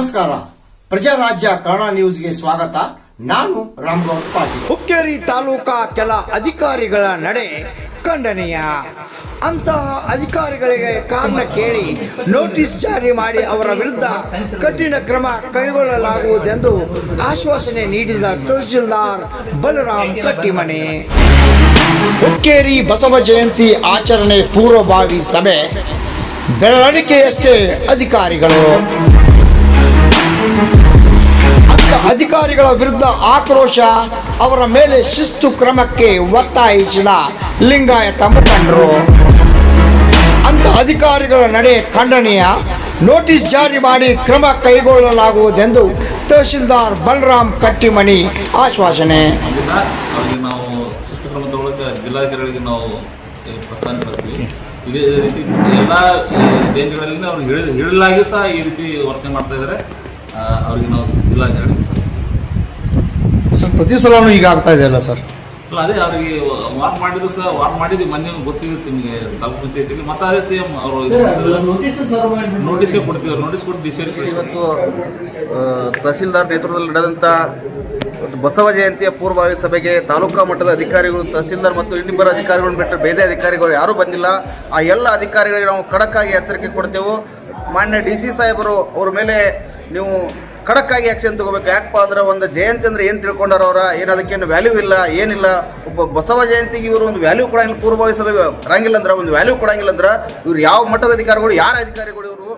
ನಮಸ್ಕಾರ. ಪ್ರಜಾರಾಜ್ಯ ಕನ್ನಡ ನ್ಯೂಸ್ಗೆ ಸ್ವಾಗತ. ನಾನು ರಾಮಗೌಡ ಪಾಟೀಲ್. ಹುಕ್ಕೇರಿ ತಾಲೂಕಾ ಕೆಲ ಅಧಿಕಾರಿಗಳ ನಡೆ ಖಂಡನೀಯ. ಅಂತಹ ಅಧಿಕಾರಿಗಳಿಗೆ ಕಾರಣ ಕೇಳಿ ನೋಟಿಸ್ ಜಾರಿ ಮಾಡಿ ಅವರ ವಿರುದ್ಧ ಕಠಿಣ ಕ್ರಮ ಕೈಗೊಳ್ಳಲಾಗುವುದೆಂದು ಆಶ್ವಾಸನೆ ನೀಡಿದ ತಹಶೀಲ್ದಾರ್ ಬಲರಾಮ್ ಕಟ್ಟಿಮನಿ. ಹುಕ್ಕೇರಿ ಬಸವ ಜಯಂತಿ ಆಚರಣೆ ಪೂರ್ವಭಾವಿ ಸಭೆ ಬೆಳವಣಿಗೆಯಷ್ಟೇ ಅಧಿಕಾರಿಗಳು. ಅಧಿಕಾರಿಗಳ ವಿರುದ್ಧ ಆಕ್ರೋಶ, ಅವರ ಮೇಲೆ ಶಿಸ್ತು ಕ್ರಮಕ್ಕೆ ಒತ್ತಾಯಿಸಿದ ಲಿಂಗಾಯತ ಮುಖಂಡರು. ಅಂತ ಅಧಿಕಾರಿಗಳ ನಡೆ ಖಂಡನೀಯ. ನೋಟಿಸ್ ಜಾರಿ ಮಾಡಿ ಕ್ರಮ ಕೈಗೊಳ್ಳಲಾಗುವುದೆಂದು ತಹಶೀಲ್ದಾರ್ ಬಲರಾಮ್ ಕಟ್ಟಿಮನಿ ಆಶ್ವಾಸನೆ. ನಾವು ಶಿಸ್ತು ಕ್ರಮ ತಗೊಳ್ಳೋಕೆ ಜಿಲ್ಲಾಧಿಕಾರಿಗಳಿಗೆ ನಾವು ಪ್ರಸ್ತಾವನೆ ಕಳಿಸ್ತೀವಿ. ಇದೇ ರೀತಿ ಎಲ್ಲ ರೇಂಜ್ಗಳಲ್ಲಿ ಅವ್ರಿಗೆ ಹೇಳಲಾಗಿಯೂ ಸಹ ಈ ರೀತಿ ವರ್ತನೆ ಮಾಡ್ತಾ ಇದ್ದಾರೆ. ಅವ್ರಿಗೆ ನಾವು ಜಿಲ್ಲಾಧಿಕಾರಿಗೆ ಸರ್ ಪ್ರತಿ ಸಲನೂ ಈಗ ಆಗ್ತಾ ಇದೆಯಲ್ಲ ಸರ್? ಅಲ್ಲ, ಅದೇ ಅವರಿಗೆ ವಾರ್ನ್ ಮಾಡಿದ್ರು ಸಹ ವಾರ್ನ್ ಮಾಡಿದ್ವಿ. ಮೊನ್ನೆ ಗೊತ್ತಿರುತ್ತೆ ನಿಮಗೆ ತಾಲೂಕು ಪಂಚಾಯತಿಗೆ. ಮತ್ತೆ ಅದೇ ಸೇಮ್ ಅವರು ನೋಟಿಸ್ಗೆ ಕೊಡ್ತೀವಿ. ನೋಟಿಸ್ ಕೊಟ್ಟು ಡಿಸಿಷನ್. ಇವತ್ತು ತಹಸೀಲ್ದಾರ್ ನೇತೃತ್ವದಲ್ಲಿ ನಡೆದಂಥ ಬಸವ ಜಯಂತಿಯ ಪೂರ್ವಭಾವಿ ಸಭೆಗೆ ತಾಲೂಕಾ ಮಟ್ಟದ ಅಧಿಕಾರಿಗಳು, ತಹಸೀಲ್ದಾರ್ ಮತ್ತು ಇನ್ನಿಬ್ಬರ ಅಧಿಕಾರಿಗಳನ್ನು ಬಿಟ್ಟರೆ ಬೇರೆ ಅಧಿಕಾರಿಗಳು ಯಾರೂ ಬಂದಿಲ್ಲ. ಆ ಎಲ್ಲ ಅಧಿಕಾರಿಗಳಿಗೆ ನಾವು ಖಡಕ್ಕಾಗಿ ಎಚ್ಚರಿಕೆ ಕೊಡ್ತೇವೆ. ಮಾನ್ಯ DC ಸಾಹೇಬರು ಅವ್ರ ಮೇಲೆ ನೀವು ಖಡಕ್ಕಾಗಿ ಆ್ಯಕ್ಷನ್ ತಗೋಬೇಕು. ಯಾಕಪ್ಪ ಅಂದ್ರೆ ಒಂದು ಜಯಂತಿ ಅಂದರೆ ಏನು ತಿಳ್ಕೊಂಡಾರ ಅವರ, ಏನು ಅದಕ್ಕೇನು ವ್ಯಾಲ್ಯೂ ಇಲ್ಲ, ಏನಿಲ್ಲ. ಒಬ್ಬ ಬಸವ ಜಯಂತಿಗೆ ಇವರು ಒಂದು ವ್ಯಾಲ್ಯೂ ಕೊಡಂಗಿಲ್ಲ, ಪೂರ್ವಭಾವಿ ಸಭೆಗೆ ಬರಂಗಿಲ್ಲ ಅಂದ್ರೆ, ಒಂದು ವ್ಯಾಲ್ಯೂ ಕೊಡಂಗಿಲ್ಲ ಅಂದ್ರೆ ಇವ್ರು ಯಾವ ಮಟ್ಟದ ಅಧಿಕಾರಿಗಳು, ಯಾರ ಅಧಿಕಾರಿಗಳು ಇವರು?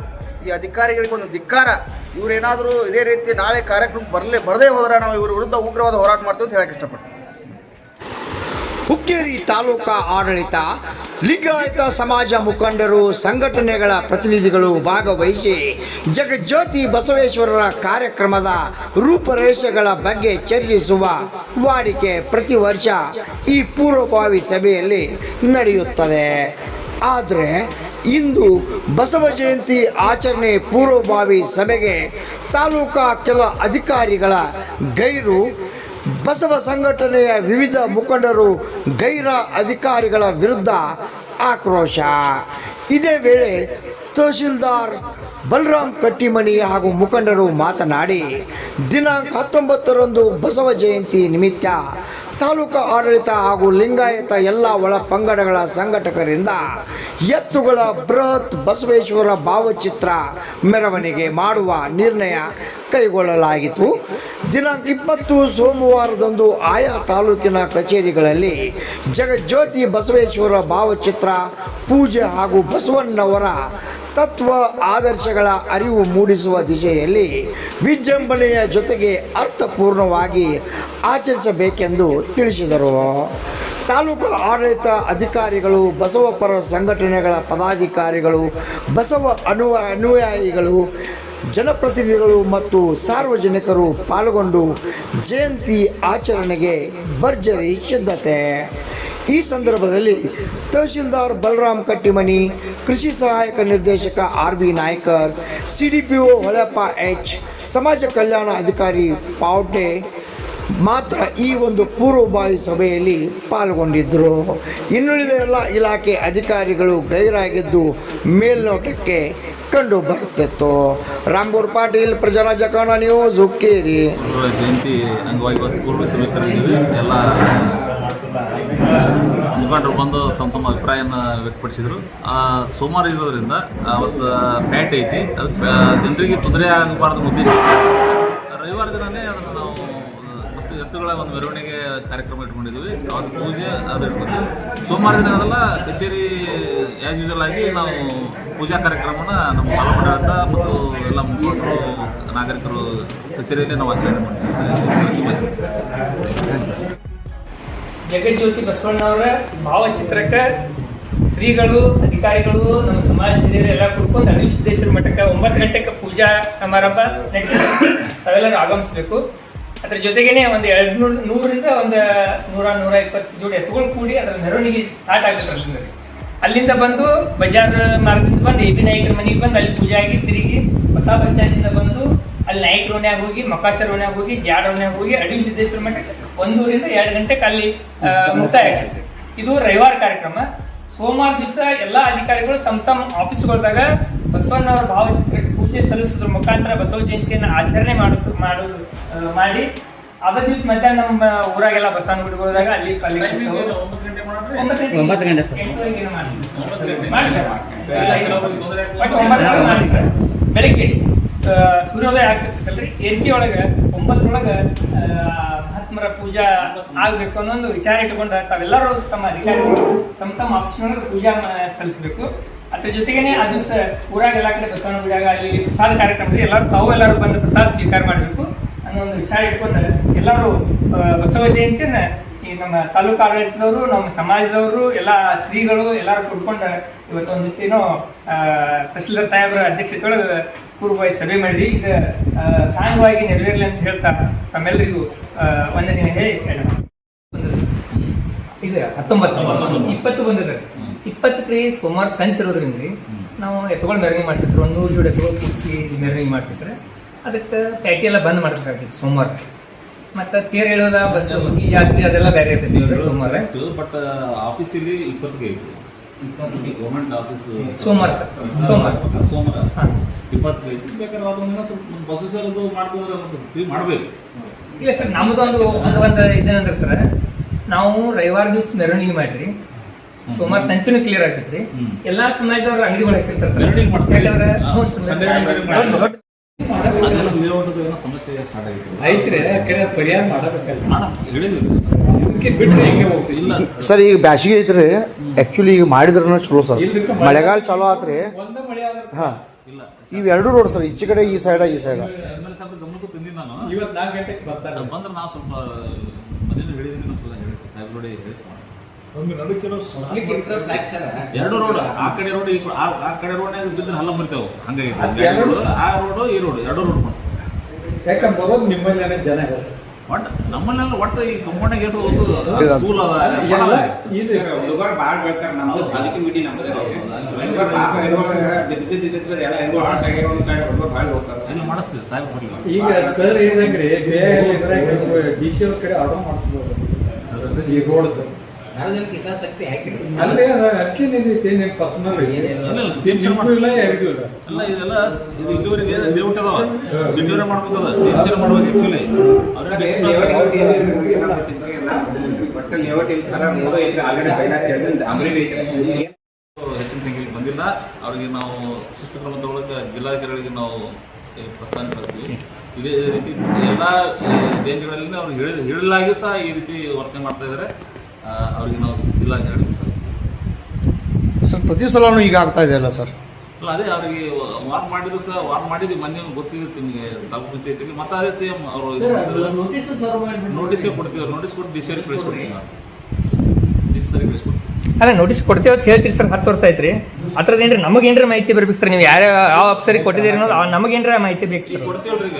ಈ ಅಧಿಕಾರಿಗಳಿಗೆ ಒಂದು ಧಿಕ್ಕಾರ. ಇವರೇನಾದರೂ ಇದೇ ರೀತಿ ನಾಳೆ ಕಾರ್ಯಕ್ರಮಕ್ಕೆ ಬರದೇ ಹೋದ್ರೆ ನಾವು ಇವ್ರ ವಿರುದ್ಧ ಉಗ್ರವಾದ ಹೋರಾಟ ಮಾಡ್ತೀವಿ ಅಂತ ಹೇಳಕ್ಕೆ ಇಷ್ಟಪಡ್ತೀನಿ. ಹುಕ್ಕೇರಿ ತಾಲೂಕಾ ಆಡಳಿತ, ಲಿಂಗಾಯತ ಸಮಾಜ ಮುಖಂಡರು, ಸಂಘಟನೆಗಳ ಪ್ರತಿನಿಧಿಗಳು ಭಾಗವಹಿಸಿ ಜಗಜ್ಯೋತಿ ಬಸವೇಶ್ವರರ ಕಾರ್ಯಕ್ರಮದ ರೂಪರೇಷೆಗಳ ಬಗ್ಗೆ ಚರ್ಚಿಸುವ ವಾಡಿಕೆ ಪ್ರತಿ ವರ್ಷ ಈ ಪೂರ್ವಭಾವಿ ಸಭೆಯಲ್ಲಿ ನಡೆಯುತ್ತದೆ. ಆದರೆ ಇಂದು ಬಸವ ಜಯಂತಿ ಆಚರಣೆ ಪೂರ್ವಭಾವಿ ಸಭೆಗೆ ತಾಲೂಕಾ ಕೆಲ ಅಧಿಕಾರಿಗಳ ಗೈರು, ಬಸವ ಸಂಘಟನೆಯ ವಿವಿಧ ಮುಖಂಡರು ಗೈರ ಅಧಿಕಾರಿಗಳ ವಿರುದ್ಧ ಆಕ್ರೋಶ. ಇದೇ ವೇಳೆ ತಹಶೀಲ್ದಾರ್ ಬಲರಾಮ್ ಕಟ್ಟಿಮನಿ ಹಾಗೂ ಮುಖಂಡರು ಮಾತನಾಡಿ, ದಿನಾಂಕ 19ರಂದು ಬಸವ ಜಯಂತಿ ನಿಮಿತ್ತ ತಾಲೂಕು ಆಡಳಿತ ಹಾಗೂ ಲಿಂಗಾಯತ ಎಲ್ಲ ಒಳ ಪಂಗಡಗಳ ಸಂಘಟಕರಿಂದ ಎತ್ತುಗಳ ಬೃಹತ್ ಬಸವೇಶ್ವರ ಭಾವಚಿತ್ರ ಮೆರವಣಿಗೆ ಮಾಡುವ ನಿರ್ಣಯ ಕೈಗೊಳ್ಳಲಾಗಿತ್ತು. ದಿನಾಂಕ 20 ಸೋಮವಾರದಂದು ಆಯಾ ತಾಲೂಕಿನ ಕಚೇರಿಗಳಲ್ಲಿ ಜಗಜ್ಯೋತಿ ಬಸವೇಶ್ವರ ಭಾವಚಿತ್ರ ಪೂಜೆ ಹಾಗೂ ಬಸವಣ್ಣವರ ತತ್ವ ಆದರ್ಶಗಳ ಅರಿವು ಮೂಡಿಸುವ ದಿಶೆಯಲ್ಲಿ ವಿಜೃಂಭಣೆಯ ಜೊತೆಗೆ ಅರ್ಥಪೂರ್ಣವಾಗಿ ಆಚರಿಸಬೇಕೆಂದು ತಿಳಿಸಿದರು. ತಾಲೂಕು ಆಡಳಿತ ಅಧಿಕಾರಿಗಳು, ಬಸವ ಪರ ಸಂಘಟನೆಗಳ ಪದಾಧಿಕಾರಿಗಳು, ಬಸವ ಅನುಯಾಯಿಗಳು, ಜನಪ್ರತಿನಿಧಿಗಳು ಮತ್ತು ಸಾರ್ವಜನಿಕರು ಪಾಲ್ಗೊಂಡು ಜಯಂತಿ ಆಚರಣೆಗೆ ಭರ್ಜರಿ ಸಿದ್ಧತೆ. ಈ ಸಂದರ್ಭದಲ್ಲಿ ತಹಶೀಲ್ದಾರ್ ಬಲರಾಮ್ ಕಟ್ಟಿಮನಿ, ಕೃಷಿ ಸಹಾಯಕ ನಿರ್ದೇಶಕ RB Naikar, CDPO Holeppa H, ಸಮಾಜ ಕಲ್ಯಾಣ ಅಧಿಕಾರಿ ಪಾವಟೆ ಮಾತ್ರ ಈ ಒಂದು ಪೂರ್ವಭಾವಿ ಸಭೆಯಲ್ಲಿ ಪಾಲ್ಗೊಂಡಿದ್ದರು. ಇನ್ನುಳಿದ ಎಲ್ಲ ಇಲಾಖೆ ಅಧಿಕಾರಿಗಳು ಗೈರಾಗಿದ್ದು ಮೇಲ್ನೋಟಕ್ಕೆ ಕಂಡು ಬರುತ್ತಿತ್ತು. ರಾಮಗೌಡ ಪಾಟೀಲ್, ಪ್ರಜಾರಾಜ್ಯ ಕನ್ನಡ ನ್ಯೂಸ್, ಹುಕ್ಕೇರಿ. ಜಯಂತಿ ಅಂಗವಾಗಿ ಪೂರ್ವ ಸಭೆ ಕರೆದಿದ್ದೀವಿ. ಎಲ್ಲ ಮುಖಂಡರು ಬಂದು ತಮ್ಮ ಅಭಿಪ್ರಾಯನ ವ್ಯಕ್ತಪಡಿಸಿದರು. ಸೋಮವಾರ ಇರೋದ್ರಿಂದ ಅವತ್ತು ಪ್ಯಾಟ್ ಐತಿ, ಅದು ಜನರಿಗೆ ತೊಂದರೆ ಆಗಬಾರ್ದು ಉದ್ದೇಶ. ರವಿವಾರ ದಿನವೇ ಅದನ್ನು ನಾವು ಮತ್ತು ಎತ್ತುಗಳ ಒಂದು ಮೆರವಣಿಗೆ ಕಾರ್ಯಕ್ರಮ ಇಟ್ಕೊಂಡಿದ್ದೀವಿ. ಅವತ್ತು ಪೂಜೆ ಅದು ಇಟ್ಕೊತೀವಿ. ಸೋಮವಾರ ದಿನದಲ್ಲ ಕಚೇರಿ ಆ್ಯಸ್ ಯೂಶುವಲ್ ಆಗಿ ನಾವು ಪೂಜಾ ಕಾರ್ಯಕ್ರಮನ ನಮ್ಮ ತಾಲೂಕು ಮತ್ತು ಎಲ್ಲ ಮುಖಂಡರು, ನಾಗರಿಕರು ಕಚೇರಿಯಲ್ಲಿ ನಾವು ಆಚರಣೆ ಮಾಡ್ತೀವಿ. ಜಗಜ್ಯೋತಿ ಬಸವಣ್ಣವರ ಭಾವಚಿತ್ರಕ್ಕೆ ಶ್ರೀಗಳು, ಅಧಿಕಾರಿಗಳು, ನಮ್ಮ ಸಮಾಜ ಹಿರಿಯರು ಎಲ್ಲ ಕುಡ್ಕೊಂಡು ಅನಿಸಿದ್ದೇಶ್ವರ ಮಠಕ್ಕೆ 9 ಗಂಟೆಗೆ ಪೂಜಾ ಸಮಾರಂಭ ನಡೀತದೆ. ತಾವೆಲ್ಲರೂ ಆಗಮಿಸಬೇಕು. ಅದ್ರ ಜೊತೆಗೇನೆ ಒಂದು 100ರಿಂದ ಒಂದು 100-120 ಜೋಡಿ ಎತ್ತುಗಳು ಕೂಡಿ ಅದರ ಮೆರವಣಿಗೆ ಸ್ಟಾರ್ಟ್ ಆಗುತ್ತೆ. ಅಲ್ಲಿಂದ ಬಂದು ಬಜಾರ್ ಮಾರ್ಗದಿಂದ ಬಂದು AB ನಾಯ್ಕರ ಮನೆಗೆ ಬಂದು ಅಲ್ಲಿ ಪೂಜೆ ಆಗಿ ತಿರುಗಿ ಹೊಸ ಬಸ್ ಸ್ಟ್ಯಾಂಡಿಂದ ಬಂದು ಅಲ್ಲಿ ನಾಯ್ಕ ರೋನ್ಯಾಗ ಹೋಗಿ, ಮಕ್ಕಾಶರ್ ರೋನ್ಯಾಗ ಹೋಗಿ, ಜಾಡ್ ರೋನ್ಯಾಗ ಹೋಗಿ ಅಡವಿ ಸಿದ್ದೇಶ್ವರ ಮಠಕ್ಕೆ 1 ರಿಂದ 2 ಗಂಟೆಗೆ ಅಲ್ಲಿ ಮುಕ್ತಾಯ ಆಗುತ್ತೆ. ಇದು ರವಿವಾರ ಕಾರ್ಯಕ್ರಮ. ಸೋಮವಾರ ದಿವಸ ಎಲ್ಲ ಅಧಿಕಾರಿಗಳು ತಮ್ಮ ಆಫೀಸ್ಗಳದಾಗ ಬಸವಣ್ಣವರ ಭಾವಚಿತ್ರಕ್ಕೆ ಪೂಜೆ ಪೂಜೆ ಸಲ್ಲಿಸೋದ್ರ ಮುಖಾಂತರ ಬಸವ ಜಯಂತಿಯನ್ನು ಆಚರಣೆ ಮಾಡಿ ಅದ ದಿವಸ ಮಧ್ಯಾಹ್ನ ನಮ್ಮ ಊರಾಗೆಲ್ಲ ಬಸವನಗುಡಿಗೆ ಹೋದಾಗ ಅಲ್ಲಿ ಒಂಬತ್ತು ಗಂಟೆ ಸರ್. ಬೆಳಿಗ್ಗೆ ಸೂರ್ಯೋದಯ ಆಗ್ತಿರ್ತಲ್ರಿ 8 ಒಳಗೆ 9 ಮಹಾತ್ಮರ ಪೂಜಾ ಆಗ್ಬೇಕು ಅನ್ನೋ ಒಂದು ವಿಚಾರ ಇಟ್ಕೊಂಡು ತಾವೆಲ್ಲರೂ ತಮ್ಮ ಅಧಿಕಾರಿಗಳು ತಮ್ಮ ಆಫೀಸ್ನೊಳಗೆ ಪೂಜಾ ಸಲ್ಲಿಸಬೇಕು. ಅದ್ರ ಜೊತೆಗೇನೆ ಆ ದಿವಸ ಊರಾಗ ಎಲ್ಲ ಕಡೆ ಬಸವನಗುಡಿಯಾಗ ಅಲ್ಲಿ ಪ್ರಸಾದ ಕಾರ್ಯಕ್ರಮದಲ್ಲಿ ಎಲ್ಲರೂ ಬಂದು ಪ್ರಸಾದ ಸ್ವೀಕಾರ ಮಾಡಬೇಕು ಅನ್ನೋ ಒಂದು ವಿಚಾರ ಇಟ್ಕೊಂಡು ಎಲ್ಲರೂ ಬಸವ ಜಯಂತಿಯನ್ನ ಈ ನಮ್ಮ ತಾಲೂಕು ಆಡಳಿತದವರು, ನಮ್ಮ ಸಮಾಜದವರು, ಎಲ್ಲ ಶ್ರೀಗಳು ಎಲ್ಲರೂ ಕುಡ್ಕೊಂಡು ಇವತ್ತೊಂದು ದಿವಸ ಏನೋ ತಹಶೀಲ್ದಾರ್ ಸಾಹೇಬರ ಅಧ್ಯಕ್ಷತೆಯೊಳಗೆ ಪೂರ್ವವಾಗಿ ಸಭೆ ಮಾಡಿದ್ವಿ. ಈಗ ಸಾಂಗವಾಗಿ ನೆರವೇರಲಿ ಅಂತ ಹೇಳ್ತಾ ತಮ್ಮೆಲ್ಲರಿಗೂ ವಂದನೆ ಹೇಳಿ ಈಗ 19 ಬಂದಿದೆ. 20 ಸೋಮವಾರ ಸಂಚ ಇರೋದ್ರಿಂದ ನಾವು ಎತ್ಕೊಂಡು ಮೆರವಣಿಗೆ ಮಾಡ್ತೀವಿ ಸರ್. 100 ಜೋಡಿ ಎತ್ಕೊಂಡು ಕೂಡಿಸಿ ಮೆರವಣಿಗೆ ಮಾಡ್ತೀವಿ ಸರ್. ಅದಕ್ಕೆ ಪ್ಯಾಟಿ ಎಲ್ಲ ಬಂದ್ ಮಾಡ್ಬೇಕಾಗಿತ್ತು ಸೋಮವಾರ. ಮತ್ತು ತೇರು ಹೇಳೋದ ಬಸ್ ಈ ಜಾತ್ರೆ ಅದೆಲ್ಲ ಬೇರೆ ಇರ್ತೈತಿ ಸೋಮವಾರ. ಬಟ್ ಆಫೀಸಲ್ಲಿ 20 ಗೌರ್ಮೆಂಟ್ ಆಫೀಸ್ ಸೋಮವಾರ ಹಾಂ 25 ಬೇಕಾದ್ರೆ ಅದೊಂದಿನ ಸ್ವಲ್ಪ ಬಸ್ ಅದು ಮಾಡ್ತಿದ್ರೆ ಫ್ರೀ ಮಾಡಬೇಕು. ಇಲ್ಲ ಸರ್, ನಮ್ಮದೊಂದು ಇದೇನಂದ್ರೆ ಸರ್, ನಾವು ರವಿವಾರ ದಿವಸ ಮೆರವಣಿಗೆ ಮಾಡ್ರಿ, ಸೋಮವಾರ ಸಂಚೆನೂ ಕ್ಲಿಯರ್ ಆಗ್ತೈತ್ರಿ. ಎಲ್ಲಾ ಸಮಾಜದವ್ರ ಅಂಗಡಿಗಳು ಹಾಕಿರ್ತಾರೆ ಸರ್. ಮೆರವಣಿಗೆ ಮಾಡ್ತೀವಿ. ಯಾಕಂದ್ರೆ ಅದೆಲ್ಲ ಮೇಲ್ವಟ್ಟದ ಏನೋ ಸಮಸ್ಯೆ ಸ್ಟಾರ್ಟ್ ಆಗಿತ್ತು. ಐತ್ರಿ ಪರಿಹಾರ ಮಾಡಬೇಕಲ್ಲ. ಹೇಳಿದ್ವಿ ಬಿಟ್ಟು ಹೆಂಗೆ ಹೋಗ್ತೀವಿ? ಇಲ್ಲ ಸರ್ ಈಗ ಬ್ಯಾಸಿಗೆ ಐತ್ರಿ, ಆ್ಯಕ್ಚುಲಿ ಈಗ ಮಾಡಿದ್ರನ ಚಲೋ ಸರ್. ಮಳೆಗಾಲ ಚಲೋ ಆತ್ರಿ. ಒಂದು ಮಳೆ ಆದ್ರೆ ಹಾಂ, ಇಲ್ಲ ಇವೆರಡು ರೋಡ್ ಸರ್, ಈಚೆ ಕಡೆ ಈ ಸೈಡ ಈ ಸೈಡ. ಎಮ್ಮೆಲ್ಯೆ ಸಾಹೇಬ್ರ ಗಮನಕ್ಕೂ ತಂದಿದ್ದು ನಾನು. ಇವತ್ತು 4 ಗಂಟೆಗೆ ಬರ್ತಾರೆ. ಬಂದ್ರೆ ನಾವು ಸ್ವಲ್ಪ ಮನೇಲಿ ಹೇಳಿದ್ದೀನಿ ಸಲ ಹೇಳಿ ಸಾಹೇಬ್ ನೋಡಿ ಹೇಳಿ ಎರಡು ರೋಡ್, ಆ ಕಡೆ ರೋಡ್ ಆ ಕಡೆ ರೋಡ್ನಾಗ ಬಿದ್ದರೆ ಹಲ್ಲ ಮುರಿತಾವೆ. ಹಂಗಾಗಿ ಆ ರೋಡು ಈ ರೋಡ್ ಎರಡು ರೋಡ್ ಮಾಡ್ತಾರೆ. ಯಾಕಂದ್ರೆ ಬರೋದು ನಿಮ್ಮಲ್ಲಿ ಜನ ಇರುತ್ತೆ. ಒಟ್ಟು ನಮ್ಮಲ್ಲೆಲ್ಲ ಒಟ್ಟು ಈ ಕಂಪೌಂಡಾಗ ಎಷ್ಟು ಸ್ಕೂಲ್ ಅದ ಇದು ಹುಡುಗರು ಭಾಳ ಬೆಳ್ತಾರೆ. ನಮ್ದು ಪಾಲಿಕೆ ಮೀಟಿಂಗ್ ನಮ್ಮದೇ ಭಾಳ ಹೋಗ್ತಾರೆ. ಎಲ್ಲ ಮಾಡಿಸ್ತೀವಿ ಸಾಹೇಬ್ ಬರ್ಲಿಲ್ಲ. ಈಗ ಸರ್ ಹೇಳಿದಂಗ್ರಿ ಡಿ ಸಿ ಅವ್ರ ಕಡೆ ಆರ್ಡರ್ ಮಾಡ್ತಿದ್ರು ಈ ರೋಡ್ದು. ಅಲ್ಲೇ ಅಕ್ಕಿ ನಿಂದೈತಿ ನಿಮ್ಮ ಪರ್ಸನಲ್ ಇಲ್ಲ ಯಾರಿಗೂ ಇಲ್ಲ. ಅಲ್ಲ ಇದೆಲ್ಲ ಇದು ಇಲ್ಲಿವರೆಗೆ ಲೇಔಟ್ ಅದಾವ, ಸಿಟಿಯವರೇ ಮಾಡ್ಬೋದದ, ನೇಚರ್ ಮಾಡ್ಬೋದು. ಆ್ಯಕ್ಚುಲಿ ಹೆಚ್ಚಿನ ಸಂಖ್ಯೆಯಲ್ಲಿ ಬಂದಿಲ್ಲ. ಅವರಿಗೆ ನಾವು ಶಿಸ್ತು ಕ್ರಮ ತಗೊಳ್ಳೋಕೆ ಜಿಲ್ಲಾಧಿಕಾರಿಗಳಿಗೆ ನಾವು ಪ್ರಸ್ತಾವನೆ ಕಳಿಸ್ತೀವಿ. ಇದೇ ರೀತಿ ಎಲ್ಲ ಜಯಂತಿಗಳಲ್ಲಿ ಅವ್ರಿಗೆ ಹೇಳಲಾಗಿಯೂ ಸಹ ಈ ರೀತಿ ವರ್ತನೆ ಮಾಡ್ತಾ ಇದ್ದಾರೆ. ಅವ್ರಿಗೆ ನಾವು ಜಿಲ್ಲಾಧಿಕಾರಿಗಳಿಗೆ ಸಲ್ಲಿಸ್ತೀವಿ ಸರ್. ಪ್ರತಿ ಸಲನೂ ಈಗ ಆಗ್ತಾ ಇದೆಯಲ್ಲ ಸರ್? ಅಲ್ಲ ಅದೇ ಅವರಿಗೆ ವಾರ್ನ್ ಮಾಡಿದ್ರು ಸಹ ವಾರ್ನ್ ಮಾಡಿದ್ವಿ. ಮೊನ್ನೆ ಗೊತ್ತಿರುತ್ತೆ ನಿಮಗೆ ತಾಲೂಕು ಪಂಚಾಯತಿಗೆ. ಮತ್ತೆ ಅದೇ ಸೇಮ್ ಅವರು ನೋಟಿಸ್ ಕೊಡ್ತೀವಿ. ನೋಟಿಸ್ ಕೊಟ್ಟು ಡಿ ಸಿ ಅವ್ರಿಗೆ ಕಳಿಸ್ಕೊಡ್ತೀವಿ. ನಾವು ಡಿ ಸಿ ಸರಿಗೆ ಕಳಿಸ್ಕೊಡ್ತೀವಿ. ಅಲ್ಲ ನೋಟಿಸ್ ಕೊಡ್ತೇವೆ ಅಂತ ಹೇಳ್ತೀರಿ ಸರ್. 10 ವರ್ಷ ಆಯ್ತು ರೀ. ಅದ್ರದ್ದು ಏನ್ರಿ ನಮಗೇನ್ರ ಮಾಹಿತಿ ಬರ್ಬೇಕು ಸರ್? ನೀವು ಯಾವ ಅಫ್ಸರಿಗೆ ಕೊಟ್ಟಿದ್ದೀರಿ ಅನ್ನೋದು ನಮಗೇನ್ರ ಮಾಹಿತಿ ಬೇಕು ಈಗ ಸರ್. ಕೊಡ್ತೀವಲ್ರಿ. ಈಗ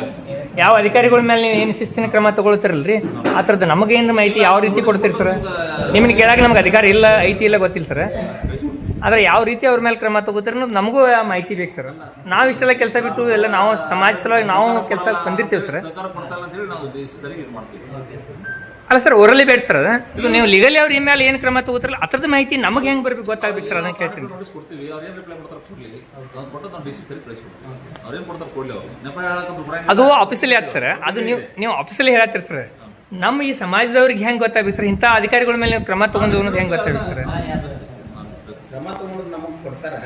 ಯಾವ ಅಧಿಕಾರಿಗಳ ಮೇಲೆ ನೀವು ಏನು ಶಿಸ್ತಿನ ಕ್ರಮ ತಗೊಳ್ತಿರಲ್ರಿ, ಆ ಥರದ್ದು ನಮಗೇನ್ರ ಮಾಹಿತಿ ಯಾವ ರೀತಿ ಕೊಡ್ತೀರಿ ಸರ್? ನಿಮ್ಮನ್ನ ಕೇಳಾಗ ನಮ್ಗೆ ಅಧಿಕಾರ ಇಲ್ಲ ಐತಿ ಇಲ್ಲ ಗೊತ್ತಿಲ್ಲ ಸರ್. ಆದರೆ ಯಾವ ರೀತಿ ಅವ್ರ ಮೇಲೆ ಕ್ರಮ ತಗೋತೀರ ಅನ್ನೋದು ನಮಗೂ ಮಾಹಿತಿ ಬೇಕು ಸರ್. ನಾವು ಇಷ್ಟೆಲ್ಲ ಕೆಲಸ ಬಿಟ್ಟು ಎಲ್ಲ ನಾವು ಸಮಾಜ ಸಲುವಾಗಿ ನಾವು ಕೆಲಸ ಬಂದಿರ್ತೀವಿ ಸರ್. ಸರ್ಕಾರ ಕೊಡ್ತಾಯಿಲ್ಲ ಅಂತೇಳಿ ನಾವು ಡಿ ಸಿ ಸರಿಗೆ ಇದು ಮಾಡ್ತೀವಿ. ಅಲ್ಲ ಸರ್, ಓರಲಿ ಬೇಡ ಸರ್. ಇದು ನೀವು ಲೀಗಲಿ ಅವ್ರ ಮೇಲೆ ಏನು ಕ್ರಮ ತಗೋತಾರಲ್ಲ ಅದ್ರದ್ದು ಮಾಹಿತಿ ನಮಗೆ ಹೆಂಗೆ ಬರ್ಬೇಕು ಗೊತ್ತಾಗ್ಬೇಕು ಸರ್, ಅದನ್ನ ಕೇಳ್ತೀನಿ. ನೋಟಿಸ್ ಕೊಡ್ತೀವಿ. ಅವ್ರು ಏನು ರಿಪ್ಲೈ ಮಾಡ್ತಾರೆ ಕೊಡ್ಲಿ, ಅವ್ರು ಕೊಟ್ಟು ನಾವು ಡಿ ಸಿ ಸರಿಗೆ ಕಳಿಸ್ಕೊಡ್ತೀವಿ. ಅವ್ರೇನು ಕೊಡ್ತಾರೆ ಕೊಡ್ಲಿ. ಅವ್ರು ನೆಪ ಹೇಳಕ್ಕೆ ಅದು ಆಫೀಸಲ್ಲಿ ಆಯ್ತು ಸರ್. ಅದು ನೀವು ಆಫೀಸಲ್ಲಿ ಹೇಳತ್ತೀರಿ ಸರ್. ನಮ್ಮ ಈ ಸಮಾಜದವ್ರಿಗೆ ಹೆಂಗೆ ಗೊತ್ತಾಗ್ಬೇಕು ಸರ್? ಇಂಥ ಅಧಿಕಾರಿಗಳ ಮೇಲೆ ನೀವು ಕ್ರಮ ತಗೊಂಡು ಅನ್ನೋದು ಹೆಂಗೆ ಗೊತ್ತಾಗ್ಬೇಕು ಸರ್? ಕ್ರಮ ತಗೊಳ್ಳೋದು ನಮಗೆ ಕೊಡ್ತಾರೆ.